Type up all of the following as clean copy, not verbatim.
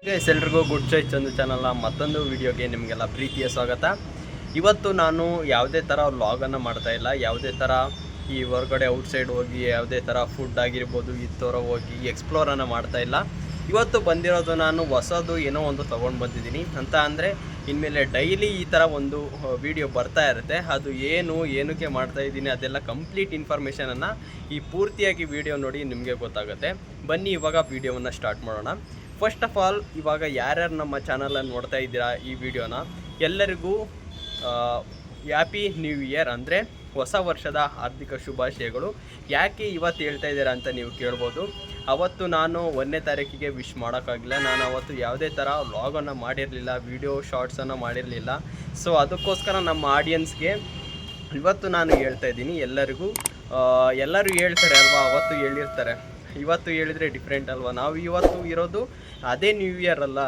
Guys ಎಲ್ರಿಗೂ good choice Chandu ಚಾನಲ್ನ ಮತ್ತೊಂದು ವಿಡಿಯೋಗೆ ನಿಮಗೆಲ್ಲ ಪ್ರೀತಿಯ ಸ್ವಾಗತ. ಇವತ್ತು ನಾನು ಯಾವುದೇ ಥರ ವ್ಲಾಗನ್ನು ಮಾಡ್ತಾಯಿಲ್ಲ, ಯಾವುದೇ ಥರ ಈ ಹೊರಗಡೆ ಔಟ್ಸೈಡ್ ಹೋಗಿ ಯಾವುದೇ ಥರ ಫುಡ್ ಆಗಿರ್ಬೋದು ಈ ಥರ ಹೋಗಿ ಎಕ್ಸ್ಪ್ಲೋರನ್ನು ಮಾಡ್ತಾಯಿಲ್ಲ. ಇವತ್ತು ಬಂದಿರೋದು ನಾನು ಹೊಸದು ಏನೋ ಒಂದು ತೊಗೊಂಡು ಬಂದಿದ್ದೀನಿ ಅಂತ ಅಂದರೆ ಇನ್ಮೇಲೆ ಡೈಲಿ ಈ ಥರ ಒಂದು ವಿಡಿಯೋ ಬರ್ತಾ ಇರುತ್ತೆ. ಅದು ಏನಕ್ಕೆ ಮಾಡ್ತಾಯಿದ್ದೀನಿ ಅದೆಲ್ಲ ಕಂಪ್ಲೀಟ್ ಇನ್ಫಾರ್ಮೇಷನನ್ನು ಈ ಪೂರ್ತಿಯಾಗಿ ವಿಡಿಯೋ ನೋಡಿ ನಿಮಗೆ ಗೊತ್ತಾಗುತ್ತೆ. ಬನ್ನಿ ಇವಾಗ ವಿಡಿಯೋವನ್ನು ಸ್ಟಾರ್ಟ್ ಮಾಡೋಣ. ಫಸ್ಟ್ ಆಫ್ ಆಲ್ ಇವಾಗ ಯಾರ್ಯಾರು ನಮ್ಮ ಚಾನಲನ್ನು ನೋಡ್ತಾ ಇದ್ದೀರಾ ಈ ವಿಡಿಯೋನ, ಎಲ್ಲರಿಗೂ ಹ್ಯಾಪಿ ನ್ಯೂ ಇಯರ್, ಅಂದರೆ ಹೊಸ ವರ್ಷದ ಹಾರ್ದಿಕ ಶುಭಾಶಯಗಳು. ಯಾಕೆ ಇವತ್ತು ಹೇಳ್ತಾ ಇದ್ದೀರಾ ಅಂತ ನೀವು ಕೇಳ್ಬೋದು. ಅವತ್ತು ನಾನು 1ನೇ ತಾರೀಕಿಗೆ ವಿಶ್ ಮಾಡೋಕ್ಕಾಗಲಿಲ್ಲ. ನಾನು ಅವತ್ತು ಯಾವುದೇ ಥರ ವ್ಲಾಗನ್ನು ಮಾಡಿರಲಿಲ್ಲ, ವಿಡಿಯೋ ಶಾರ್ಟ್ಸನ್ನು ಮಾಡಿರಲಿಲ್ಲ. ಸೊ ಅದಕ್ಕೋಸ್ಕರ ನಮ್ಮ ಆಡಿಯನ್ಸ್ಗೆ ಇವತ್ತು ನಾನು ಹೇಳ್ತಾ ಇದ್ದೀನಿ. ಎಲ್ಲರೂ ಹೇಳ್ತಾರೆ ಅಲ್ವಾ, ಅವತ್ತು ಹೇಳಿರ್ತಾರೆ, ಇವತ್ತು ಹೇಳಿದರೆ ಡಿಫ್ರೆಂಟ್ ಅಲ್ವಾ. ನಾವು ಇವತ್ತು ಇರೋದು ಅದೇ ನ್ಯೂ ಇಯರ್ ಅಲ್ಲ,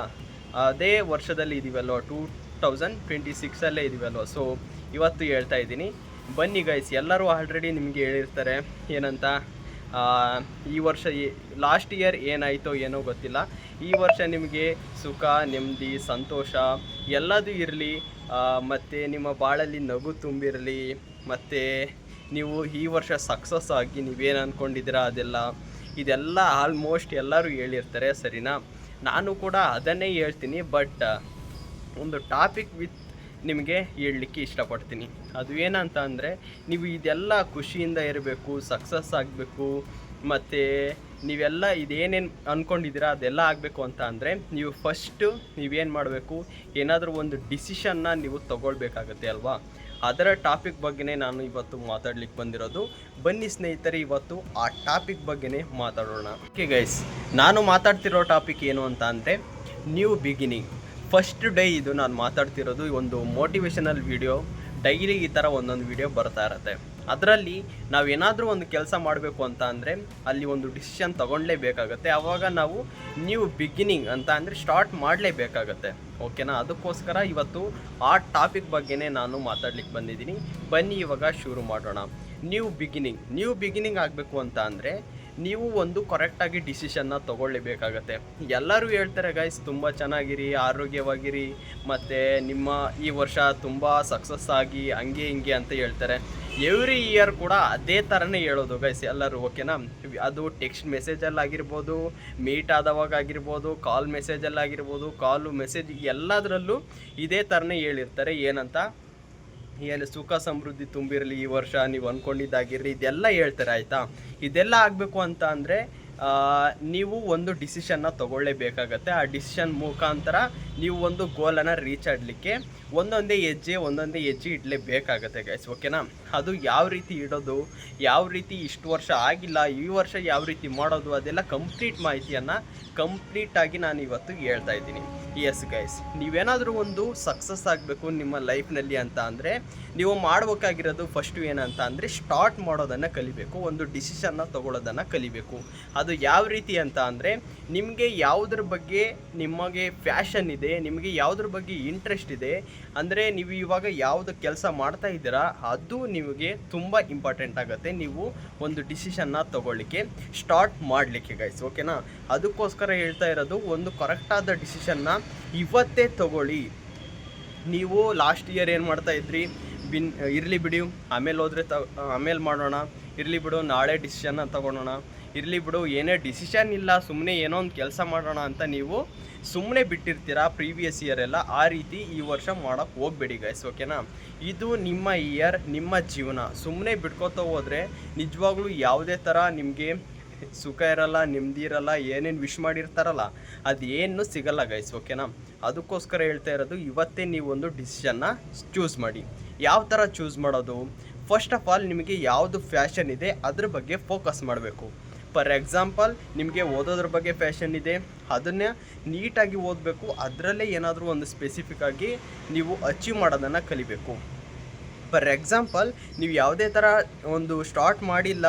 ಅದೇ ವರ್ಷದಲ್ಲಿ ಇದ್ದೀವಲ್ವ, 2026 ಇದ್ದೀವಲ್ವ. ಸೊ ಇವತ್ತು ಹೇಳ್ತಾ ಇದ್ದೀನಿ. ಬನ್ನಿ ಗೈಸ್, ಎಲ್ಲರೂ ಆಲ್ರೆಡಿ ನಿಮಗೆ ಹೇಳಿರ್ತಾರೆ ಏನಂತ, ಈ ವರ್ಷ ಲಾಸ್ಟ್ ಇಯರ್ ಏನಾಯಿತೋ ಏನೋ ಗೊತ್ತಿಲ್ಲ, ಈ ವರ್ಷ ನಿಮಗೆ ಸುಖ ನೆಮ್ಮದಿ ಸಂತೋಷ ಎಲ್ಲದೂ ಇರಲಿ, ಮತ್ತು ನಿಮ್ಮ ಬಾಳಲ್ಲಿ ನಗು ತುಂಬಿರಲಿ, ಮತ್ತು ನೀವು ಈ ವರ್ಷ ಸಕ್ಸಸ್ ಆಗಿ ನೀವೇನು ಅಂದ್ಕೊಂಡಿದ್ದೀರಾ ಇದೆಲ್ಲ ಆಲ್ಮೋಸ್ಟ್ ಎಲ್ಲರೂ ಹೇಳಿರ್ತಾರೆ, ಸರಿನಾ. ನಾನು ಕೂಡ ಅದನ್ನೇ ಹೇಳ್ತೀನಿ. ಬಟ್ ಒಂದು ಟಾಪಿಕ್ ವಿತ್ ನಿಮಗೆ ಹೇಳಲಿಕ್ಕೆ ಇಷ್ಟಪಡ್ತೀನಿ. ಅದು ಏನಂತ ಅಂದರೆ, ನೀವು ಇದೆಲ್ಲ ಖುಷಿಯಿಂದ ಇರಬೇಕು, ಸಕ್ಸಸ್ ಆಗಬೇಕು, ಮತ್ತು ನೀವೆಲ್ಲ ಇದೇನೇನು ಅಂದ್ಕೊಂಡಿದ್ದೀರಾ ಅದೆಲ್ಲ ಆಗಬೇಕು ಅಂತ ಅಂದರೆ ನೀವು ಫಸ್ಟು ನೀವೇನು ಮಾಡಬೇಕು, ಏನಾದರೂ ಒಂದು ಡಿಸಿಷನ್ನ ನೀವು ತಗೊಳ್ಬೇಕಾಗತ್ತೆ ಅಲ್ವಾ. ಅದರ ಟಾಪಿಕ್ ಬಗ್ಗೆನೇ ನಾನು ಇವತ್ತು ಮಾತಾಡ್ಲಿಕ್ಕೆ ಬಂದಿರೋದು. ಬನ್ನಿ ಸ್ನೇಹಿತರೆ, ಇವತ್ತು ಆ ಟಾಪಿಕ್ ಬಗ್ಗೆನೇ ಮಾತಾಡೋಣ. ಓಕೆ ಗೈಸ್, ನಾನು ಮಾತಾಡ್ತಿರೋ ಟಾಪಿಕ್ ಏನು ಅಂತ ಅಂದರೆ ನ್ಯೂ ಬಿಗಿನಿಂಗ್. ಫಸ್ಟ್ ಡೇ ಇದು ನಾನು ಮಾತಾಡ್ತಿರೋದು ಒಂದು ಮೋಟಿವೇಶನಲ್ ವಿಡಿಯೋ. ಡೈಲಿ ಈ ಥರ ಒಂದೊಂದು ವಿಡಿಯೋ ಬರ್ತಾ ಇರುತ್ತೆ. ಅದರಲ್ಲಿ ನಾವೇನಾದರೂ ಒಂದು ಕೆಲಸ ಮಾಡಬೇಕು ಅಂತ ಅಂದರೆ ಅಲ್ಲಿ ಒಂದು ಡಿಸಿಷನ್ ತೊಗೊಳ್ಳೇಬೇಕಾಗತ್ತೆ. ಆವಾಗ ನಾವು ನ್ಯೂ ಬಿಗಿನಿಂಗ್ ಅಂತ ಅಂದರೆ ಸ್ಟಾರ್ಟ್ ಮಾಡಲೇಬೇಕಾಗತ್ತೆ, ಓಕೆನಾ. ಅದಕ್ಕೋಸ್ಕರ ಇವತ್ತು ಆ ಟಾಪಿಕ್ ಬಗ್ಗೆನೇ ನಾನು ಮಾತಾಡ್ಲಿಕ್ಕೆ ಬಂದಿದ್ದೀನಿ. ಬನ್ನಿ ಇವಾಗ ಶುರು ಮಾಡೋಣ. ನ್ಯೂ ಬಿಗಿನಿಂಗ್ ಆಗಬೇಕು ಅಂತ ಅಂದರೆ ನೀವು ಒಂದು ಕರೆಕ್ಟಾಗಿ ಡಿಸಿಷನ್ನ ತೊಗೊಳ್ಳೇಬೇಕಾಗತ್ತೆ. ಎಲ್ಲರೂ ಹೇಳ್ತಾರೆ ಗೈಸ್, ತುಂಬ ಚೆನ್ನಾಗಿರಿ, ಆರೋಗ್ಯವಾಗಿರಿ, ಮತ್ತು ನಿಮ್ಮ ಈ ವರ್ಷ ತುಂಬ ಸಕ್ಸಸ್ ಆಗಿ ಹಂಗೆ ಹಿಂಗೆ ಅಂತ ಹೇಳ್ತಾರೆ. ಎವ್ರಿ ಇಯರ್ ಕೂಡ ಅದೇ ಥರನೇ ಹೇಳೋದು ಗೈಸ್ ಎಲ್ಲರೂ, ಓಕೆನಾ. ಅದು ಟೆಕ್ಸ್ಟ್ ಮೆಸೇಜಲ್ಲಾಗಿರ್ಬೋದು, ಮೀಟ್ ಆದವಾಗ ಆಗಿರ್ಬೋದು, ಕಾಲ್ ಮೆಸೇಜಲ್ಲಾಗಿರ್ಬೋದು, ಕಾಲು ಮೆಸೇಜ್ ಎಲ್ಲದರಲ್ಲೂ ಇದೇ ಥರನೇ ಹೇಳಿರ್ತಾರೆ. ಏನಂತ, ಏನು ಸುಖ ಸಮೃದ್ಧಿ ತುಂಬಿರಲಿ, ಈ ವರ್ಷ ನೀವು ಅಂದ್ಕೊಂಡಿದ್ದಾಗಿರಲಿ, ಇದೆಲ್ಲ ಹೇಳ್ತಾರೆ, ಆಯಿತಾ. ಇದೆಲ್ಲ ಆಗಬೇಕು ಅಂತ ಅಂದರೆ ನೀವು ಒಂದು ಡಿಸಿಷನ್ನ ತೊಗೊಳ್ಳೇಬೇಕಾಗತ್ತೆ. ಆ ಡಿಸಿಷನ್ ಮುಖಾಂತರ ನೀವು ಒಂದು ಗೋಲನ್ನು ರೀಚ್ ಆಗಲಿಕ್ಕೆ ಒಂದೊಂದೇ ಹೆಜ್ಜೆ ಇಡಲೇಬೇಕಾಗತ್ತೆ ಗೈಸ್, ಓಕೆನಾ. ಅದು ಯಾವ ರೀತಿ ಇಡೋದು, ಯಾವ ರೀತಿ ಇಷ್ಟು ವರ್ಷ ಆಗಿಲ್ಲ, ಈ ವರ್ಷ ಯಾವ ರೀತಿ ಮಾಡೋದು, ಅದೆಲ್ಲ ಕಂಪ್ಲೀಟಾಗಿ ನಾನು ಇವತ್ತು ಹೇಳ್ತಾ ಇದ್ದೀನಿ. ಎಸ್ ಗೈಸ್, ನೀವೇನಾದರೂ ಒಂದು ಸಕ್ಸಸ್ ಆಗಬೇಕು ನಿಮ್ಮ ಲೈಫ್ನಲ್ಲಿ ಅಂತ ಅಂದರೆ ನೀವು ಮಾಡಬೇಕಾಗಿರೋದು ಫಸ್ಟು ಏನಂತ ಅಂದರೆ ಸ್ಟಾರ್ಟ್ ಮಾಡೋದನ್ನು ಕಲಿಬೇಕು, ಒಂದು ಡಿಸಿಷನ್ನ ತೊಗೊಳ್ಳೋದನ್ನು ಕಲಿಬೇಕು. ಅದು ಯಾವ ರೀತಿ ಅಂತ ಅಂದರೆ ನಿಮಗೆ ಯಾವುದ್ರ ಬಗ್ಗೆ ನಿಮಗೆ ಫ್ಯಾಷನ್ ಇದೆ, ನಿಮಗೆ ಯಾವುದ್ರ ಬಗ್ಗೆ ಇಂಟ್ರೆಸ್ಟ್ ಇದೆ, ಅಂದರೆ ನೀವು ಇವಾಗ ಯಾವುದು ಕೆಲಸ ಮಾಡ್ತಾ ಇದ್ದೀರಾ ಅದು ನಿಮಗೆ ತುಂಬ ಇಂಪಾರ್ಟೆಂಟ್ ಆಗುತ್ತೆ, ನೀವು ಒಂದು ಡಿಸಿಷನ್ನ ತೊಗೊಳ್ಳಿಕ್ಕೆ ಸ್ಟಾರ್ಟ್ ಮಾಡಲಿಕ್ಕೆ ಗೈಸ್, ಓಕೆನಾ. ಅದಕ್ಕೋಸ್ಕರ ಹೇಳ್ತಾ ಇರೋದು, ಒಂದು ಕರೆಕ್ಟಾದ ಡಿಸಿಷನ್ನ ಇವತ್ತೇ ತಗೊಳ್ಳಿ. ನೀವು ಲಾಸ್ಟ್ ಇಯರ್ ಏನು ಮಾಡ್ತಾಯಿದ್ರಿ, ಇರಲಿ ಬಿಡಿ ಆಮೇಲೆ ಮಾಡೋಣ, ಇರಲಿ ಬಿಡು ನಾಳೆ ಡಿಸಿಷನ್ನ ತಗೊಳ್ಳೋಣ, ಇರಲಿ ಬಿಡು ಏನೇ ಡಿಸಿಷನ್ ಇಲ್ಲ ಸುಮ್ಮನೆ ಏನೋ ಒಂದು ಕೆಲಸ ಮಾಡೋಣ ಅಂತ ನೀವು ಸುಮ್ಮನೆ ಬಿಟ್ಟಿರ್ತೀರಾ ಪ್ರೀವಿಯಸ್ ಇಯರ್ ಎಲ್ಲ. ಆ ರೀತಿ ಈ ವರ್ಷ ಮಾಡೋಕ್ಕೆ ಹೋಗಬೇಡಿ ಗೈಸ್, ಓಕೆನಾ. ಇದು ನಿಮ್ಮ ಇಯರ್, ನಿಮ್ಮ ಜೀವನ. ಸುಮ್ಮನೆ ಬಿಟ್ಕೋತಾ ಹೋದರೆ ನಿಜವಾಗ್ಲೂ ಯಾವುದೇ ಥರ ನಿಮಗೆ ಸುಖ ಇರಲ್ಲ, ನೆಮ್ಮದಿ ಇರಲ್ಲ, ಏನೇನು ವಿಶ್ ಮಾಡಿರ್ತಾರಲ್ಲ ಅದೇನು ಸಿಗಲ್ಲ ಗೈಸ್, ಓಕೆನಾ. ಅದಕ್ಕೋಸ್ಕರ ಹೇಳ್ತಾ ಇರೋದು, ಇವತ್ತೇ ನೀವು ಒಂದು ಡಿಸಿಷನ್ನ ಚೂಸ್ ಮಾಡಿ. ಯಾವ ಥರ ಚೂಸ್ ಮಾಡೋದು, ಫಸ್ಟ್ ಆಫ್ ಆಲ್ ನಿಮಗೆ ಯಾವುದು ಫ್ಯಾಷನ್ ಇದೆ ಅದ್ರ ಬಗ್ಗೆ ಫೋಕಸ್ ಮಾಡಬೇಕು. ಫಾರ್ ಎಕ್ಸಾಂಪಲ್, ನಿಮಗೆ ಓದೋದ್ರ ಬಗ್ಗೆ ಫ್ಯಾಷನ್ ಇದೆ, ಅದನ್ನೇ ನೀಟಾಗಿ ಓದಬೇಕು, ಅದರಲ್ಲೇ ಏನಾದರೂ ಒಂದು ಸ್ಪೆಸಿಫಿಕ್ಕಾಗಿ ನೀವು ಅಚೀವ್ ಮಾಡೋದನ್ನು ಕಲಿಬೇಕು. ಫಾರ್ ಎಕ್ಸಾಂಪಲ್, ನೀವು ಯಾವುದೇ ಥರ ಒಂದು ಸ್ಟಾರ್ಟ್ ಮಾಡಿಲ್ಲ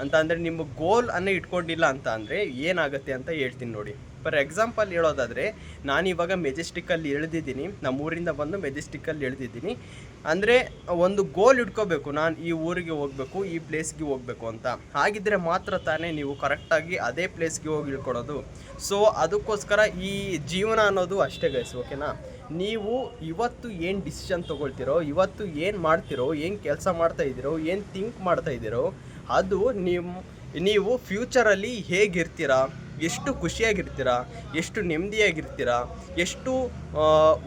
ಅಂತ ಅಂದರೆ ನಿಮ್ಮ ಗೋಲ್ ಅನ್ನು ಇಟ್ಕೊಂಡಿಲ್ಲ ಅಂತ ಅಂದರೆ ಏನಾಗುತ್ತೆ ಅಂತ ಹೇಳ್ತೀನಿ ನೋಡಿ. ಫಾರ್ ಎಕ್ಸಾಂಪಲ್ ಹೇಳೋದಾದರೆ ನಾನಿವಾಗ ಮೆಜೆಸ್ಟಿಕ್ಕಲ್ಲಿ ಇಳಿದಿದ್ದೀನಿ, ನಮ್ಮೂರಿಂದ ಬಂದು ಮೆಜೆಸ್ಟಿಕ್ಕಲ್ಲಿ ಇಳಿದಿದ್ದೀನಿ ಅಂದರೆ ಒಂದು ಗೋಲ್ ಇಟ್ಕೋಬೇಕು, ನಾನು ಈ ಊರಿಗೆ ಹೋಗಬೇಕು, ಈ ಪ್ಲೇಸ್ಗೆ ಹೋಗಬೇಕು ಅಂತ. ಹಾಗಿದ್ದರೆ ಮಾತ್ರ ತಾನೇ ನೀವು ಕರೆಕ್ಟಾಗಿ ಅದೇ ಪ್ಲೇಸ್ಗೆ ಹೋಗಿ ಇಳ್ಕೊಳೋದು. ಸೊ ಅದಕ್ಕೋಸ್ಕರ ಈ ಜೀವನ ಅನ್ನೋದು ಅಷ್ಟೇ ಗೈಸ್, ಓಕೆನಾ. ನೀವು ಇವತ್ತು ಏನು ಡಿಸಿಷನ್ ತೊಗೊಳ್ತೀರೋ, ಇವತ್ತು ಏನು ಮಾಡ್ತಿರೋ, ಏನು ಕೆಲಸ ಮಾಡ್ತಾಯಿದ್ದೀರೋ, ಏನು ಥಿಂಕ್ ಮಾಡ್ತಾಯಿದ್ದೀರೋ, ಅದು ನೀವು ಫ್ಯೂಚರಲ್ಲಿ ಹೇಗಿರ್ತೀರಾ, ಎಷ್ಟು ಖುಷಿಯಾಗಿರ್ತೀರಾ, ಎಷ್ಟು ನೆಮ್ಮದಿಯಾಗಿರ್ತೀರಾ, ಎಷ್ಟು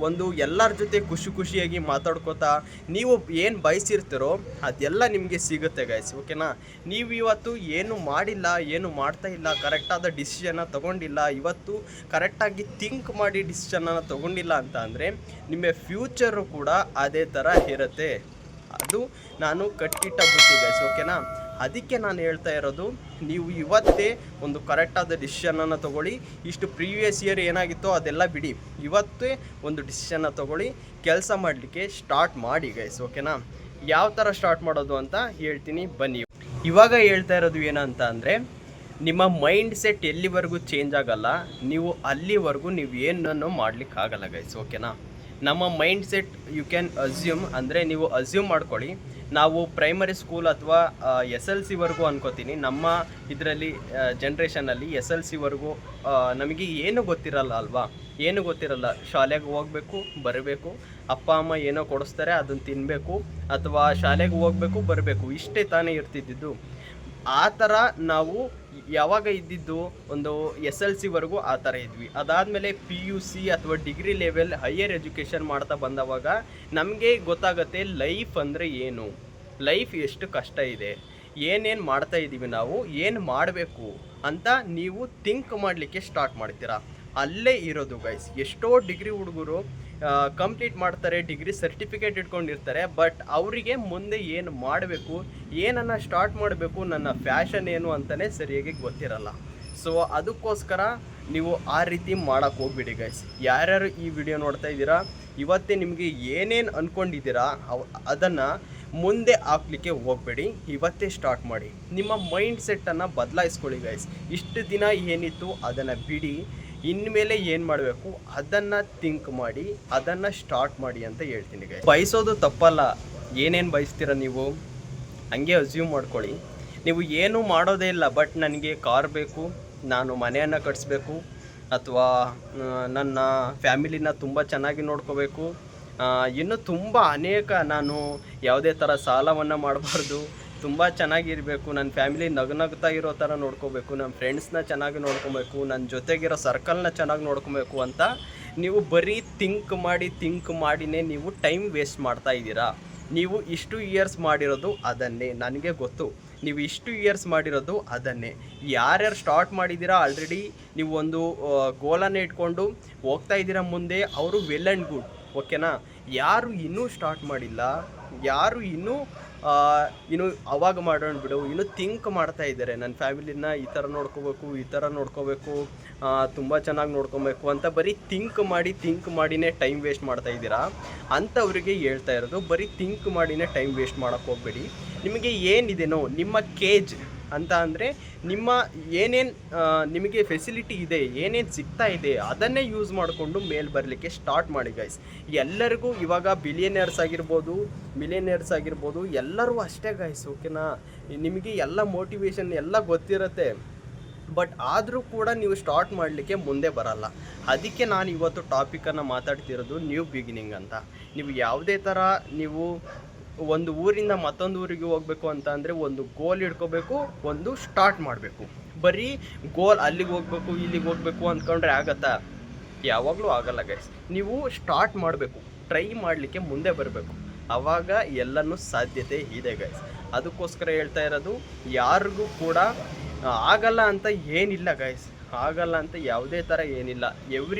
ಒಂದು ಎಲ್ಲರ ಜೊತೆ ಖುಷಿಯಾಗಿ ಮಾತಾಡ್ಕೋತಾ ನೀವು ಏನು ಬಯಸಿರ್ತೀರೋ ಅದೆಲ್ಲ ನಿಮಗೆ ಸಿಗುತ್ತೆ ಗೈಸ್, ಓಕೆನಾ. ನೀವು ಇವತ್ತು ಏನು ಮಾಡಿಲ್ಲ, ಏನು ಮಾಡ್ತಾ ಇಲ್ಲ, ಕರೆಕ್ಟಾದ ಡಿಸಿಷನ್ನ ತೊಗೊಂಡಿಲ್ಲ, ಇವತ್ತು ಕರೆಕ್ಟಾಗಿ ಥಿಂಕ್ ಮಾಡಿ ಡಿಸಿಷನನ್ನು ತೊಗೊಂಡಿಲ್ಲ ಅಂತ ಅಂದರೆ ನಿಮ್ಮ ಫ್ಯೂಚರು ಕೂಡ ಅದೇ ಥರ ಇರುತ್ತೆ. ಅದು ನಾನು ಕಟ್ಟಿಟ್ಟ ಬುತ್ತಿ ಗೈಸ್, ಓಕೆನಾ. ಅದಕ್ಕೆ ನಾನು ಹೇಳ್ತಾ ಇರೋದು, ನೀವು ಇವತ್ತೇ ಒಂದು ಕರೆಕ್ಟಾದ ಡಿಸಿಷನನ್ನು ತೊಗೊಳ್ಳಿ. ಇಷ್ಟು ಪ್ರೀವಿಯಸ್ ಇಯರ್ ಏನಾಗಿತ್ತೋ ಅದೆಲ್ಲ ಬಿಡಿ, ಇವತ್ತೇ ಒಂದು ಡಿಸಿಷನ್ನ ತೊಗೊಳ್ಳಿ, ಕೆಲಸ ಮಾಡಲಿಕ್ಕೆ ಸ್ಟಾರ್ಟ್ ಮಾಡಿ ಗೈಸ್, ಓಕೆನಾ. ಯಾವ ಥರ ಸ್ಟಾರ್ಟ್ ಮಾಡೋದು ಅಂತ ಹೇಳ್ತೀನಿ ಬನ್ನಿ. ಇವಾಗ ಹೇಳ್ತಾ ಇರೋದು ಏನಂತ ಅಂದರೆ, ನಿಮ್ಮ ಮೈಂಡ್ ಸೆಟ್ ಎಲ್ಲಿವರೆಗೂ ಚೇಂಜ್ ಆಗಲ್ಲ, ನೀವು ಅಲ್ಲಿವರೆಗೂ ನೀವು ಏನನ್ನು ಮಾಡಲಿಕ್ಕಾಗಲ್ಲ ಗೈಸ್, ಓಕೆನಾ. ನಮ್ಮ mindset you can assume, ಅಂದರೆ ನೀವು ಅಸ್ಯೂಮ್ ಮಾಡ್ಕೊಳ್ಳಿ. ನಾವು ಪ್ರೈಮರಿ ಸ್ಕೂಲ್ ಅಥವಾ SLC ವರೆಗೂ ಅನ್ಕೋತೀನಿ, ನಮ್ಮ ಇದರಲ್ಲಿ ಜನ್ರೇಷನಲ್ಲಿ SLC ವರೆಗೂ ನಮಗೆ ಏನು ಗೊತ್ತಿರಲ್ಲ ಅಲ್ವಾ, ಏನು ಗೊತ್ತಿರಲ್ಲ. ಶಾಲೆಗೆ ಹೋಗಬೇಕು, ಬರಬೇಕು, ಅಪ್ಪ ಅಮ್ಮ ಏನೋ ಕೊಡಿಸ್ತಾರೆ ಅದನ್ನು ತಿನ್ನಬೇಕು, ಅಥವಾ ಶಾಲೆಗೆ ಹೋಗಬೇಕು, ಬರಬೇಕು, ಇಷ್ಟೇ ತಾನೇ ಇರ್ತಿದ್ದಿದ್ದು. ಆ ಥರ ನಾವು ಯಾವಾಗ ಇದ್ದಿದ್ದು ಒಂದು SLC ವರೆಗೂ ಆ ಥರ ಇದ್ವಿ. ಅದಾದಮೇಲೆ PUC ಅಥವಾ ಡಿಗ್ರಿ ಲೆವೆಲ್ ಹೈಯರ್ ಎಜುಕೇಷನ್ ಮಾಡ್ತಾ ಬಂದವಾಗ ನಮಗೆ ಗೊತ್ತಾಗುತ್ತೆ ಲೈಫ್ ಅಂದರೆ ಏನು, ಲೈಫ್ ಎಷ್ಟು ಕಷ್ಟ ಇದೆ, ಏನೇನು ಮಾಡ್ತಾ ಇದ್ದೀವಿ, ನಾವು ಏನು ಮಾಡಬೇಕು ಅಂತ ನೀವು ಥಿಂಕ್ ಮಾಡಲಿಕ್ಕೆ ಸ್ಟಾರ್ಟ್ ಮಾಡ್ತೀರಾ. ಅಲ್ಲೇ ಇರೋದು ಗೈಸ್. ಎಷ್ಟೋ ಡಿಗ್ರಿ ಹುಡುಗರು ಕಂಪ್ಲೀಟ್ ಮಾಡ್ತಾರೆ, ಡಿಗ್ರಿ ಸರ್ಟಿಫಿಕೇಟ್ ಇಟ್ಕೊಂಡಿರ್ತಾರೆ, ಬಟ್ ಅವರಿಗೆ ಮುಂದೆ ಏನು ಮಾಡಬೇಕು, ಏನನ್ನು ಸ್ಟಾರ್ಟ್ ಮಾಡಬೇಕು, ನನ್ನ ಫ್ಯಾಷನ್ ಏನು ಅಂತಲೇ ಸರಿಯಾಗಿ ಗೊತ್ತಿರಲ್ಲ. ಸೊ ಅದಕ್ಕೋಸ್ಕರ ನೀವು ಆ ರೀತಿ ಮಾಡೋಕ್ಕೆ ಹೋಗ್ಬಿಡಿ ಗೈಸ್. ಯಾರ್ಯಾರು ಈ ವಿಡಿಯೋ ನೋಡ್ತಾ ಇದ್ದೀರಾ, ಇವತ್ತೇ ನಿಮಗೆ ಏನೇನು ಅಂದ್ಕೊಂಡಿದ್ದೀರಾ ಅದನ್ನು ಮುಂದೆ ಹಾಕ್ಲಿಕ್ಕೆ ಹೋಗಬೇಡಿ, ಇವತ್ತೇ ಸ್ಟಾರ್ಟ್ ಮಾಡಿ. ನಿಮ್ಮ ಮೈಂಡ್ ಸೆಟ್ಟನ್ನು ಬದಲಾಯಿಸ್ಕೊಳ್ಳಿ ಗೈಸ್. ಇಷ್ಟು ದಿನ ಏನಿತ್ತು ಅದನ್ನು ಬಿಡಿ, ಇನ್ಮೇಲೆ ಏನು ಮಾಡಬೇಕು ಅದನ್ನು ಥಿಂಕ್ ಮಾಡಿ, ಅದನ್ನು ಸ್ಟಾರ್ಟ್ ಮಾಡಿ ಅಂತ ಹೇಳ್ತೀನಿ ಗೈಸ್. ಬಯಸೋದು ತಪ್ಪಲ್ಲ, ಏನೇನು ಬಯಸ್ತೀರ ನೀವು ಹಂಗೆ ಅಸ್ಯೂಮ್ ಮಾಡ್ಕೊಳ್ಳಿ. ನೀವು ಏನೂ ಮಾಡೋದೇ ಇಲ್ಲ, ಬಟ್ ನನಗೆ ಕಾರ್ ಬೇಕು, ನಾನು ಮನೆಯನ್ನು ಕಟ್ಟಿಸ್ಬೇಕು, ಅಥವಾ ನನ್ನ ಫ್ಯಾಮಿಲಿನ ತುಂಬ ಚೆನ್ನಾಗಿ ನೋಡ್ಕೋಬೇಕು, ಇನ್ನೂ ತುಂಬ ಅನೇಕ, ನಾನು ಯಾವುದೇ ಥರ ಸಾಲವನ್ನು ಮಾಡಬಾರ್ದು, ತುಂಬ ಚೆನ್ನಾಗಿರಬೇಕು, ನನ್ನ ಫ್ಯಾಮಿಲಿ ನಗ್ನಗ್ತಾ ಇರೋ ಥರ ನೋಡ್ಕೋಬೇಕು, ನಮ್ಮ ಫ್ರೆಂಡ್ಸ್ನ ಚೆನ್ನಾಗಿ ನೋಡ್ಕೊಬೇಕು, ನನ್ನ ಜೊತೆಗಿರೋ ಸರ್ಕಲ್ನ ಚೆನ್ನಾಗಿ ನೋಡ್ಕೊಬೇಕು ಅಂತ ನೀವು ಬರೀ ಥಿಂಕ್ ಮಾಡಿನೇ ನೀವು ಟೈಮ್ ವೇಸ್ಟ್ ಮಾಡ್ತಾ ಇದ್ದೀರಾ. ನೀವು ಇಷ್ಟು ಇಯರ್ಸ್ ಮಾಡಿರೋದು ಅದನ್ನೇ, ನನಗೆ ಗೊತ್ತು ನೀವು ಇಷ್ಟು ಇಯರ್ಸ್ ಮಾಡಿರೋದು ಅದನ್ನೇ. ಯಾರ್ಯಾರು ಸ್ಟಾರ್ಟ್ ಮಾಡಿದ್ದೀರಾ ಆಲ್ರೆಡಿ, ನೀವು ಒಂದು ಗೋಲನ್ನು ಇಟ್ಕೊಂಡು ಹೋಗ್ತಾ ಇದ್ದೀರಾ ಮುಂದೆ, ಅವರು ವೆಲ್ ಆ್ಯಂಡ್ ಗುಡ್, ಓಕೆನಾ. ಯಾರು ಇನ್ನೂ ಸ್ಟಾರ್ಟ್ ಮಾಡಿಲ್ಲ, ಯಾರು ಇನ್ನೂ ಅವಾಗ ಮಾಡೋಣ ಬಿಡು, ಇನ್ನೂ ಥಿಂಕ್ ಮಾಡ್ತಾ ಇದ್ದಾರೆ, ನನ್ನ ಫ್ಯಾಮಿಲಿನ ಈ ಥರ ನೋಡ್ಕೋಬೇಕು, ಈ ಥರ ನೋಡ್ಕೋಬೇಕು, ತುಂಬ ಚೆನ್ನಾಗಿ ನೋಡ್ಕೊಬೇಕು ಅಂತ ಬರೀ ಥಿಂಕ್ ಮಾಡಿನೇ ಟೈಮ್ ವೇಸ್ಟ್ ಮಾಡ್ತಾ ಇದ್ದೀರಾ. ಅಂಥವ್ರಿಗೆ ಹೇಳ್ತಾ ಇರೋದು, ಬರೀ ಥಿಂಕ್ ಮಾಡಿನೇ ಟೈಮ್ ವೇಸ್ಟ್ ಮಾಡೋಕ್ಕೆ ಹೋಗಬೇಡಿ. ನಿಮಗೆ ಏನಿದೆನೋ ನಿಮ್ಮ ಕೇಜ್ ಅಂತ ಅಂದರೆ ನಿಮ್ಮ ಏನೇನು ನಿಮಗೆ ಫೆಸಿಲಿಟಿ ಇದೆ, ಏನೇನು ಸಿಗ್ತಾ ಇದೆ ಅದನ್ನೇ ಯೂಸ್ ಮಾಡಿಕೊಂಡು ಮೇಲೆ ಬರಲಿಕ್ಕೆ ಸ್ಟಾರ್ಟ್ ಮಾಡಿ ಗೈಸ್. ಎಲ್ಲರಿಗೂ ಇವಾಗ ಮಿಲಿಯನೇರ್ಸ್ ಆಗಿರ್ಬೋದು ಎಲ್ಲರೂ ಅಷ್ಟೇ ಗೈಸ್, ಓಕೆನಾ. ನಿಮಗೆ ಎಲ್ಲ ಮೋಟಿವೇಶನ್ ಎಲ್ಲ ಗೊತ್ತಿರುತ್ತೆ, ಬಟ್ ಆದರೂ ಕೂಡ ನೀವು ಸ್ಟಾರ್ಟ್ ಮಾಡಲಿಕ್ಕೆ ಮುಂದೆ ಬರಲ್ಲ. ಅದಕ್ಕೆ ನಾನು ಇವತ್ತು ಟಾಪಿಕನ್ನು ಮಾತಾಡ್ತಿರೋದು ನ್ಯೂ ಬಿಗಿನಿಂಗ್ ಅಂತ. ನೀವು ಯಾವುದೇ ಥರ ನೀವು ಒಂದು ಊರಿಂದ ಮತ್ತೊಂದು ಊರಿಗೆ ಹೋಗಬೇಕು ಅಂತ ಅಂದರೆ ಒಂದು ಗೋಲ್ ಇಟ್ಕೋಬೇಕು, ಒಂದು ಸ್ಟಾರ್ಟ್ ಮಾಡಬೇಕು. ಬರೀ ಗೋಲ್ ಅಲ್ಲಿಗೆ ಹೋಗಬೇಕು ಇಲ್ಲಿಗೆ ಹೋಗಬೇಕು ಅಂದ್ಕೊಂಡ್ರೆ ಆಗತ್ತಾ? ಯಾವಾಗಲೂ ಆಗಲ್ಲ ಗೈಸ್. ನೀವು ಸ್ಟಾರ್ಟ್ ಮಾಡಬೇಕು, ಟ್ರೈ ಮಾಡಲಿಕ್ಕೆ ಮುಂದೆ ಬರಬೇಕು, ಆವಾಗ ಎಲ್ಲನೂ ಸಾಧ್ಯತೆ ಇದೆ ಗೈಸ್. ಅದಕ್ಕೋಸ್ಕರ ಹೇಳ್ತಾ ಇರೋದು, ಯಾರಿಗೂ ಕೂಡ ಆಗಲ್ಲ ಅಂತ ಏನಿಲ್ಲ ಗೈಸ್, ಆಗಲ್ಲ ಅಂತ ಯಾವುದೇ ಥರ ಏನಿಲ್ಲ.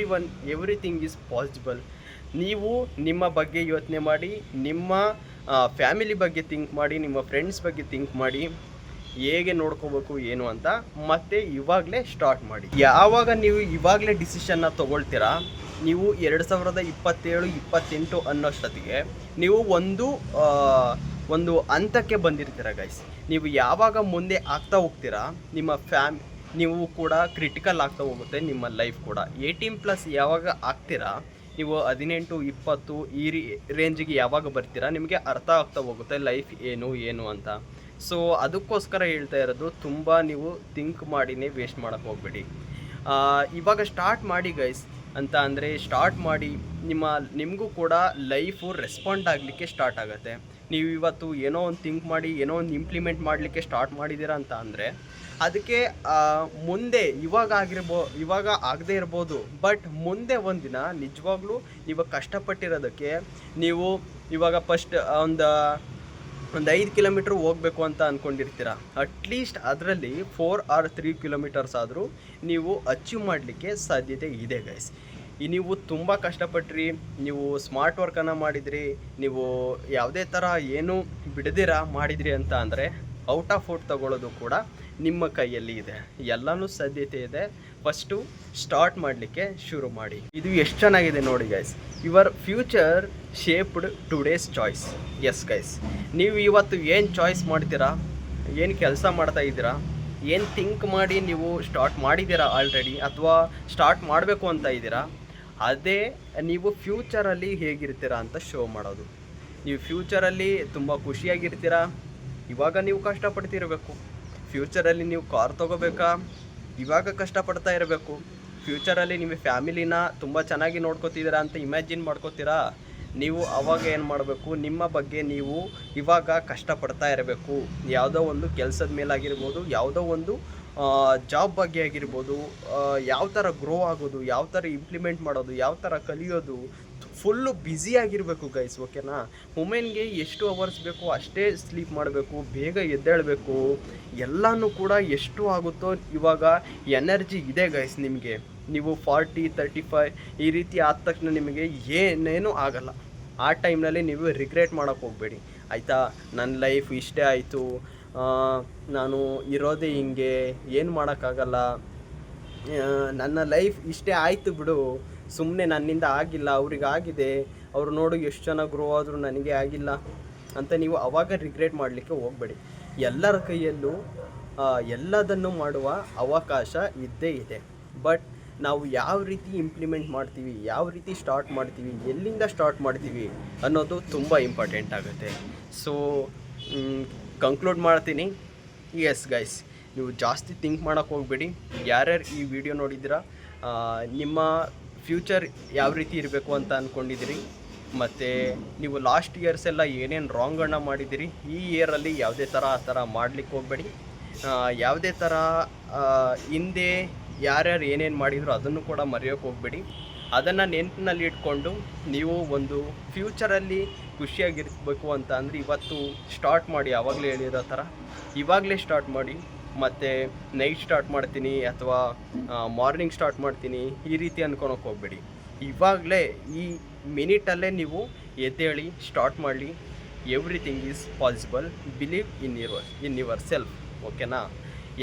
Everything is possible. ನೀವು ನಿಮ್ಮ ಬಗ್ಗೆ ಯೋಚನೆ ಮಾಡಿ, ನಿಮ್ಮ ಫ್ಯಾಮಿಲಿ ಬಗ್ಗೆ ಥಿಂಕ್ ಮಾಡಿ, ನಿಮ್ಮ ಫ್ರೆಂಡ್ಸ್ ಬಗ್ಗೆ ಥಿಂಕ್ ಮಾಡಿ, ಹೇಗೆ ನೋಡ್ಕೋಬೇಕು ಏನು ಅಂತ ಮತ್ತೆ ಇವಾಗಲೇ ಸ್ಟಾರ್ಟ್ ಮಾಡಿ. ಯಾವಾಗ ನೀವು ಇವಾಗಲೇ ಡಿಸಿಷನ್ನ ತೊಗೊಳ್ತೀರಾ, ನೀವು 2027-28 ಅನ್ನೋಷ್ಟೊತ್ತಿಗೆ ನೀವು ಒಂದು ಹಂತಕ್ಕೆ ಬಂದಿರ್ತೀರ ಗೈಸ್. ನೀವು ಯಾವಾಗ ಮುಂದೆ ಆಗ್ತಾ ಹೋಗ್ತೀರಾ, ನಿಮ್ಮ ನೀವು ಕೂಡ ಕ್ರಿಟಿಕಲ್ ಆಗ್ತಾ ಹೋಗುತ್ತೆ ನಿಮ್ಮ ಲೈಫ್ ಕೂಡ. 18+ ಯಾವಾಗ ಆಗ್ತೀರಾ, ನೀವು 18, 20 ಈ ರೇಂಜಿಗೆ ಯಾವಾಗ ಬರ್ತೀರಾ ನಿಮಗೆ ಅರ್ಥ ಆಗ್ತಾ ಹೋಗುತ್ತೆ ಲೈಫ್ ಏನು ಅಂತ. ಸೊ ಅದಕ್ಕೋಸ್ಕರ ಹೇಳ್ತಾ ಇರೋದು, ತುಂಬ ನೀವು ಥಿಂಕ್ ಮಾಡಿನೇ ವೇಸ್ಟ್ ಮಾಡೋಕ್ಕೆ ಹೋಗ್ಬೇಡಿ. ಇವಾಗ ಸ್ಟಾರ್ಟ್ ಮಾಡಿ ಗೈಸ್ ಅಂತ ಅಂದರೆ ಸ್ಟಾರ್ಟ್ ಮಾಡಿ, ನಿಮಗೂ ಕೂಡ ಲೈಫು ರೆಸ್ಪಾಂಡ್ ಆಗಲಿಕ್ಕೆ ಸ್ಟಾರ್ಟ್ ಆಗುತ್ತೆ. ನೀವು ಇವತ್ತು ಏನೋ ಒಂದು ಥಿಂಕ್ ಮಾಡಿ ಏನೋ ಒಂದು ಇಂಪ್ಲಿಮೆಂಟ್ ಮಾಡಲಿಕ್ಕೆ ಸ್ಟಾರ್ಟ್ ಮಾಡಿದ್ದೀರಾ ಅಂತ ಅಂದರೆ ಅದಕ್ಕೆ ಮುಂದೆ ಇವಾಗ ಆಗದೇ ಇರ್ಬೋದು, ಬಟ್ ಮುಂದೆ ಒಂದಿನ ನಿಜವಾಗ್ಲೂ ಇವಾಗ ಕಷ್ಟಪಟ್ಟಿರೋದಕ್ಕೆ ನೀವು ಇವಾಗ ಫಸ್ಟ್ ಒಂದು 5 ಕಿಲೋಮೀಟ್ರ್ ಹೋಗಬೇಕು ಅಂತ ಅಂದ್ಕೊಂಡಿರ್ತೀರ. ಅಟ್ಲೀಸ್ಟ್ ಅದರಲ್ಲಿ 4 or 3 ಕಿಲೋಮೀಟರ್ಸ್ ಆದರೂ ನೀವು ಅಚೀವ್ ಮಾಡಲಿಕ್ಕೆ ಸಾಧ್ಯತೆ ಇದೆ ಗೈಸ್. ನೀವು ತುಂಬ ಕಷ್ಟಪಟ್ರಿ, ನೀವು ಸ್ಮಾರ್ಟ್ ವರ್ಕನ್ನು ಮಾಡಿದ್ರಿ, ನೀವು ಯಾವುದೇ ಥರ ಏನು ಬಿಡದಿರ ಮಾಡಿದ್ರಿ ಅಂತ ಅಂದರೆ ಔಟ್ ಆಫ್ ಔಟ್ ತಗೊಳ್ಳೋದು ಕೂಡ ನಿಮ್ಮ ಕೈಯಲ್ಲಿ ಇದೆ. ಎಲ್ಲನೂ ಸಾಧ್ಯತೆ ಇದೆ. ಫಸ್ಟು ಸ್ಟಾರ್ಟ್ ಮಾಡಲಿಕ್ಕೆ ಶುರು ಮಾಡಿ. ಇದು ಎಷ್ಟು ಚೆನ್ನಾಗಿದೆ ನೋಡಿ guys. Your future shaped today's choice. Yes guys, ನೀವು ಇವತ್ತು ಏನು ಚಾಯ್ಸ್ ಮಾಡ್ತೀರಾ, ಏನು ಕೆಲಸ ಮಾಡ್ತಾ ಇದ್ದೀರಾ, ಏನು ಥಿಂಕ್ ಮಾಡಿ ನೀವು ಸ್ಟಾರ್ಟ್ ಮಾಡಿದ್ದೀರಾ ಆಲ್ರೆಡಿ ಅಥವಾ ಸ್ಟಾರ್ಟ್ ಮಾಡಬೇಕು ಅಂತ ಇದ್ದೀರಾ, ಅದೇ ನೀವು ಫ್ಯೂಚರಲ್ಲಿ ಹೇಗಿರ್ತೀರಾ ಅಂತ ಶೋ ಮಾಡೋದು. ನೀವು ಫ್ಯೂಚರಲ್ಲಿ ತುಂಬ ಖುಷಿಯಾಗಿರ್ತೀರಾ, ಇವಾಗ ನೀವು ಕಷ್ಟಪಡ್ತಿರಬೇಕು. ಫ್ಯೂಚರಲ್ಲಿ ನೀವು ಕಾರ್ ತೊಗೋಬೇಕಾ, ಇವಾಗ ಕಷ್ಟಪಡ್ತಾ ಇರಬೇಕು. ಫ್ಯೂಚರಲ್ಲಿ ನಿಮ್ಮ ಫ್ಯಾಮಿಲಿನ ತುಂಬ ಚೆನ್ನಾಗಿ ನೋಡ್ಕೋತಿದ್ದೀರಾ ಅಂತ ಇಮ್ಯಾಜಿನ್ ಮಾಡ್ಕೋತೀರಾ. ನೀವು ಅವಾಗ ಏನು ಮಾಡಬೇಕು, ನಿಮ್ಮ ಬಗ್ಗೆ ನೀವು ಇವಾಗ ಕಷ್ಟಪಡ್ತಾ ಇರಬೇಕು. ಯಾವುದೋ ಒಂದು ಕೆಲಸದ ಮೇಲಾಗಿರ್ಬೋದು, ಯಾವುದೋ ಒಂದು ಜಾಬ್ ಬಗ್ಗೆ ಆಗಿರ್ಬೋದು, ಯಾವ ಥರ ಗ್ರೋ ಆಗೋದು, ಯಾವ ಥರ ಇಂಪ್ಲಿಮೆಂಟ್ ಮಾಡೋದು, ಯಾವ ಥರ ಕಲಿಯೋದು, ಫುಲ್ಲು ಬ್ಯುಸಿಯಾಗಿರಬೇಕು ಗೈಸ್. ಓಕೆನಾ? ವುಮೆನ್ಗೆ ಎಷ್ಟು ಅವರ್ಸ್ ಬೇಕು ಅಷ್ಟೇ ಸ್ಲೀಪ್ ಮಾಡಬೇಕು, ಬೇಗ ಎದ್ದೇಳಬೇಕು. ಎಲ್ಲನೂ ಕೂಡ ಎಷ್ಟು ಆಗುತ್ತೋ ಇವಾಗ ಎನರ್ಜಿ ಇದೆ ಗೈಸ್ ನಿಮಗೆ. ನೀವು 40, 35 ಈ ರೀತಿ ಆದ ತಕ್ಷಣ ನಿಮಗೆ ಏನೇನೂ ಆಗಲ್ಲ. ಆ ಟೈಮ್ನಲ್ಲಿ ನೀವು ರಿಗ್ರೆಟ್ ಮಾಡೋಕ್ಕೆ ಹೋಗಬೇಡಿ, ಆಯಿತಾ? ನನ್ನ ಲೈಫ್ ಇಷ್ಟೇ ಆಯಿತು, ನಾನು ಇರೋದೇ ಹಿಂಗೆ, ಏನು ಮಾಡೋಕ್ಕಾಗಲ್ಲ, ನನ್ನ ಲೈಫ್ ಇಷ್ಟೇ ಆಯಿತು ಬಿಡು, ಸುಮ್ಮನೆ ನನ್ನಿಂದ ಆಗಿಲ್ಲ, ಅವ್ರಿಗೆ ಆಗಿದೆ, ಅವರು ನೋಡು ಎಷ್ಟು ಚೆನ್ನಾಗಿ ಗ್ರೋ ಆದರೂ ನನಗೆ ಆಗಿಲ್ಲ ಅಂತ ನೀವು ಅವಾಗ ರಿಗ್ರೆಟ್ ಮಾಡಲಿಕ್ಕೆ ಹೋಗಬೇಡಿ. ಎಲ್ಲರ ಕೈಯಲ್ಲೂ ಎಲ್ಲದನ್ನು ಮಾಡುವ ಅವಕಾಶ ಇದ್ದೇ ಇದೆ. ಬಟ್ ನಾವು ಯಾವ ರೀತಿ ಇಂಪ್ಲಿಮೆಂಟ್ ಮಾಡ್ತೀವಿ, ಯಾವ ರೀತಿ ಸ್ಟಾರ್ಟ್ ಮಾಡ್ತೀವಿ, ಎಲ್ಲಿಂದ ಸ್ಟಾರ್ಟ್ ಮಾಡ್ತೀವಿ ಅನ್ನೋದು ತುಂಬ ಇಂಪಾರ್ಟೆಂಟ್ ಆಗುತ್ತೆ. ಸೊ ಕಂಕ್ಲೂಡ್ ಮಾಡ್ತೀನಿ. ಎಸ್ ಗೈಸ್, ನೀವು ಜಾಸ್ತಿ ಥಿಂಕ್ ಮಾಡೋಕ್ಕೆ ಹೋಗಬೇಡಿ. ಯಾರ್ಯಾರು ಈ ವಿಡಿಯೋ ನೋಡಿದ್ದೀರಾ, ನಿಮ್ಮ ಫ್ಯೂಚರ್ ಯಾವ ರೀತಿ ಇರಬೇಕು ಅಂತ ಅಂದ್ಕೊಂಡಿದ್ದೀರಿ, ಮತ್ತು ನೀವು ಲಾಸ್ಟ್ ಇಯರ್ಸ್ ಎಲ್ಲ ಏನೇನು ರಾಂಗನ್ನು ಮಾಡಿದ್ದೀರಿ, ಈ ಇಯರಲ್ಲಿ ಯಾವುದೇ ಥರ ಆ ಥರ ಮಾಡಲಿಕ್ಕೆ ಹೋಗಬೇಡಿ. ಯಾವುದೇ ಥರ ಹಿಂದೆ ಯಾರ್ಯಾರು ಏನೇನು ಮಾಡಿದ್ರು ಅದನ್ನು ಕೂಡ ಮರೆಯೋಕ್ಕೆ ಹೋಗಬೇಡಿ. ಅದನ್ನು ನೆನಪಿನಲ್ಲಿ ಇಟ್ಕೊಂಡು ನೀವು ಒಂದು ಫ್ಯೂಚರಲ್ಲಿ ಖುಷಿಯಾಗಿರ್ಬೇಕು ಅಂತ ಅಂದರೆ ಇವತ್ತು ಸ್ಟಾರ್ಟ್ ಮಾಡಿ. ಆವಾಗಲೇ ಹೇಳಿರೋ ಥರ ಇವಾಗಲೇ ಸ್ಟಾರ್ಟ್ ಮಾಡಿ. ಮತ್ತು ನೈಟ್ ಸ್ಟಾರ್ಟ್ ಮಾಡ್ತೀನಿ ಅಥವಾ ಮಾರ್ನಿಂಗ್ ಸ್ಟಾರ್ಟ್ ಮಾಡ್ತೀನಿ ಈ ರೀತಿ ಅಂದ್ಕೊಳಕ್ಕೆ ಹೋಗಬೇಡಿ. ಇವಾಗಲೇ ಈ ಮಿನಿಟಲ್ಲೇ ನೀವು ಎದ್ದೇಳಿ ಸ್ಟಾರ್ಟ್ ಮಾಡಿ. Everything is possible. Believe in your self. ಓಕೆನಾ?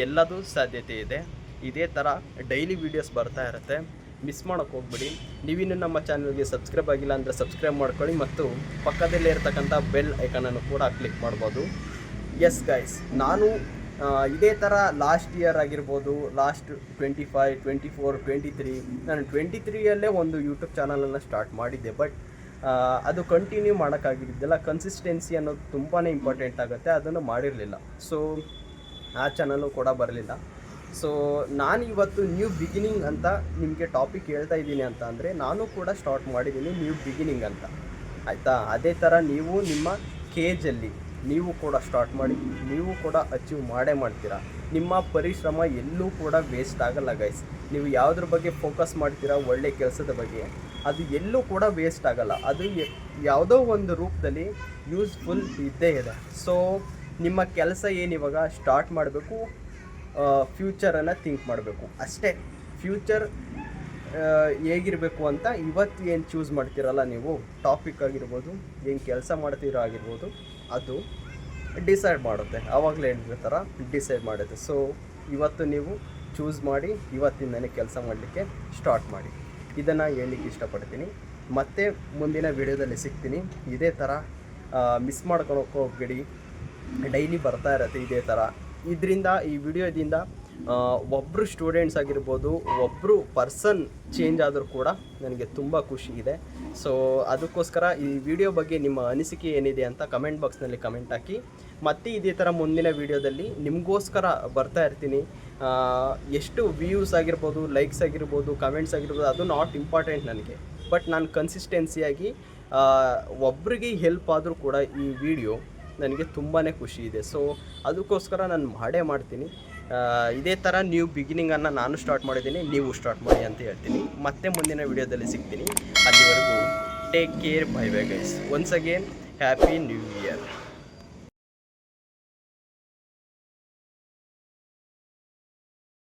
ಎಲ್ಲದೂ ಸಾಧ್ಯತೆ ಇದೆ. ಇದೇ ಥರ ಡೈಲಿ ವೀಡಿಯೋಸ್ ಬರ್ತಾ ಇರುತ್ತೆ, ಮಿಸ್ ಮಾಡೋಕ್ಕೆ ಹೋಗ್ಬೇಡಿ. ನೀವಿನ್ನೂ ನಮ್ಮ ಚಾನಲ್ಗೆ ಸಬ್ಸ್ಕ್ರೈಬ್ ಆಗಿಲ್ಲ ಅಂದರೆ ಸಬ್ಸ್ಕ್ರೈಬ್ ಮಾಡ್ಕೊಳ್ಳಿ ಮತ್ತು ಪಕ್ಕದಲ್ಲೇ ಇರ್ತಕ್ಕಂಥ ಬೆಲ್ ಐಕನನ್ನು ಕೂಡ ಕ್ಲಿಕ್ ಮಾಡ್ಬೋದು. ಎಸ್ ಗೈಸ್, ನಾನು ಇದೇ ಥರ ಲಾಸ್ಟ್ ಇಯರ್ ಆಗಿರ್ಬೋದು, ಲಾಸ್ಟ್ 25, 24, 23, ನಾನು 23ಯಲ್ಲೇ ಒಂದು ಯೂಟ್ಯೂಬ್ ಚಾನಲನ್ನು ಸ್ಟಾರ್ಟ್ ಮಾಡಿದ್ದೆ. ಬಟ್ ಅದು ಕಂಟಿನ್ಯೂ ಮಾಡೋಕ್ಕಾಗಿದ್ದಿಲ್ಲ. ಕನ್ಸಿಸ್ಟೆನ್ಸಿ ಅನ್ನೋದು ತುಂಬಾ ಇಂಪಾರ್ಟೆಂಟ್ ಆಗುತ್ತೆ, ಅದನ್ನು ಮಾಡಿರಲಿಲ್ಲ. ಸೊ ಆ ಚಾನಲು ಕೂಡ ಬರಲಿಲ್ಲ. ಸೊ ನಾನು ಇವತ್ತು ನ್ಯೂ ಬಿಗಿನಿಂಗ್ ಅಂತ ನಿಮಗೆ ಟಾಪಿಕ್ ಹೇಳ್ತಾ ಇದ್ದೀನಿ ಅಂತ ಅಂದರೆ ನಾನು ಕೂಡ ಸ್ಟಾರ್ಟ್ ಮಾಡಿದ್ದೀನಿ ನ್ಯೂ ಬಿಗಿನಿಂಗ್ ಅಂತ, ಆಯಿತಾ? ಅದೇ ಥರ ನೀವು ನಿಮ್ಮ ಕೇಜಲ್ಲಿ ನೀವು ಕೂಡ ಸ್ಟಾರ್ಟ್ ಮಾಡಿ, ನೀವು ಕೂಡ ಅಚೀವ್ ಮಾಡೇ ಮಾಡ್ತೀರಾ. ನಿಮ್ಮ ಪರಿಶ್ರಮ ಎಲ್ಲೂ ಕೂಡ ವೇಸ್ಟ್ ಆಗಲ್ಲ ಗೈಸ್. ನೀವು ಯಾವುದ್ರ ಬಗ್ಗೆ ಫೋಕಸ್ ಮಾಡ್ತೀರಾ, ಒಳ್ಳೆ ಕೆಲಸದ ಬಗ್ಗೆ, ಅದು ಎಲ್ಲೂ ಕೂಡ ವೇಸ್ಟ್ ಆಗಲ್ಲ. ಅದು ಯಾವುದೋ ಒಂದು ರೂಪದಲ್ಲಿ ಯೂಸ್ಫುಲ್ ಇದ್ದೇ ಇದೆ. ಸೊ ನಿಮ್ಮ ಕೆಲಸ ಏನಿವಾಗ ಸ್ಟಾರ್ಟ್ ಮಾಡಬೇಕು, ಫ್ಯೂಚರನ್ನು ಥಿಂಕ್ ಮಾಡಬೇಕು ಅಷ್ಟೇ. ಫ್ಯೂಚರ್ ಹೇಗಿರಬೇಕು ಅಂತ ಇವತ್ತು ಏನು ಚೂಸ್ ಮಾಡ್ತೀರಲ್ಲ ನೀವು, ಟಾಪಿಕ್ ಆಗಿರ್ಬೋದು, ಏನು ಕೆಲಸ ಮಾಡ್ತೀರೋ ಆಗಿರ್ಬೋದು, ಅದು ಡಿಸೈಡ್ ಮಾಡುತ್ತೆ. ಆವಾಗಲೇ ಹೇಳಿರೋ ಥರ ಡಿಸೈಡ್ ಮಾಡುತ್ತೆ. ಸೊ ಇವತ್ತು ನೀವು ಚೂಸ್ ಮಾಡಿ ಇವತ್ತಿಂದನೇ ಕೆಲಸ ಮಾಡಲಿಕ್ಕೆ ಸ್ಟಾರ್ಟ್ ಮಾಡಿ. ಇದನ್ನು ಹೇಳಲಿಕ್ಕೆ ಇಷ್ಟಪಡ್ತೀನಿ. ಮತ್ತೆ ಮುಂದಿನ ವಿಡಿಯೋದಲ್ಲಿ ಸಿಗ್ತೀನಿ. ಇದೇ ಥರ ಮಿಸ್ ಮಾಡ್ಕೊಳಕ್ಕೆ ಹೋಗಬೇಡಿ. ಡೈಲಿ ಬರ್ತಾ ಇರುತ್ತೆ ಇದೇ ಥರ. ಈ ವಿಡಿಯೋದಿಂದ ಒಬ್ಬರು ಸ್ಟೂಡೆಂಟ್ಸ್ ಆಗಿರ್ಬೋದು, ಒಬ್ಬರು ಪರ್ಸನ್ ಚೇಂಜ್ ಆದರೂ ಕೂಡ ನನಗೆ ತುಂಬ ಖುಷಿ ಇದೆ. ಸೊ ಅದಕ್ಕೋಸ್ಕರ ಈ ವಿಡಿಯೋ ಬಗ್ಗೆ ನಿಮ್ಮ ಅನಿಸಿಕೆ ಏನಿದೆ ಅಂತ ಕಮೆಂಟ್ ಬಾಕ್ಸ್ನಲ್ಲಿ ಕಮೆಂಟ್ ಹಾಕಿ. ಮತ್ತು ಇದೇ ಥರ ಮುಂದಿನ ವಿಡಿಯೋದಲ್ಲಿ ನಿಮಗೋಸ್ಕರ ಬರ್ತಾ ಇರ್ತೀನಿ. ಎಷ್ಟು ವ್ಯೂಸ್ ಆಗಿರ್ಬೋದು, ಲೈಕ್ಸ್ ಆಗಿರ್ಬೋದು, ಕಮೆಂಟ್ಸ್ ಆಗಿರ್ಬೋದು, ಅದು ನಾಟ್ ಇಂಪಾರ್ಟೆಂಟ್ ನನಗೆ. ಬಟ್ ನಾನು ಕನ್ಸಿಸ್ಟೆನ್ಸಿಯಾಗಿ ಒಬ್ಬರಿಗೆ ಹೆಲ್ಪ್ ಆದರೂ ಕೂಡ ಈ ವಿಡಿಯೋ ನನಗೆ ತುಂಬಾ ಖುಷಿ ಇದೆ. ಸೊ ಅದಕ್ಕೋಸ್ಕರ ನಾನು ಮಾಡೇ ಮಾಡ್ತೀನಿ. ಇದೇ ಥರ ನ್ಯೂ ಬಿಗಿನಿಂಗನ್ನು ನಾನು ಸ್ಟಾರ್ಟ್ ಮಾಡಿದ್ದೀನಿ, ನೀವು ಸ್ಟಾರ್ಟ್ ಮಾಡಿ ಅಂತ ಹೇಳ್ತೀನಿ. ಮತ್ತೆ ಮುಂದಿನ ವಿಡಿಯೋದಲ್ಲಿ ಸಿಗ್ತೀನಿ. ಅಲ್ಲಿವರೆಗೂ take care, bye bye guys. Once again happy new year.